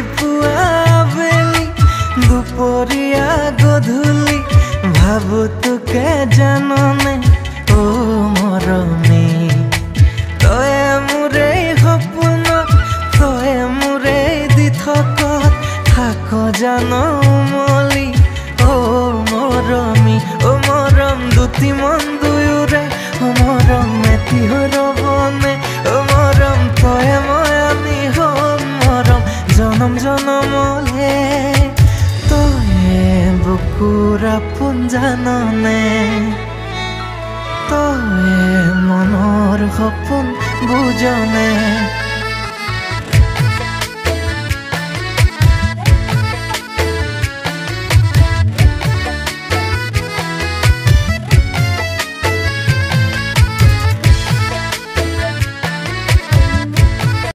ৰাতিপুৱা বেলি দুপৰীয়া গধূলি ভাবো তোকে জাননে অ মৰমী তয়ে মোৰে সপোন তয়ে মোৰে দি থকত থাক জানো মলি অ মৰমী অ মৰম দুটি মন দুয়োৰে অ মৰম এটি ৰবনে অ মৰম তয়ে মই আমি হম মৰম জনম জনমলে তয়ে বুকুৰ আপোন জাননে তয়ে মনৰ সপোন বুজনে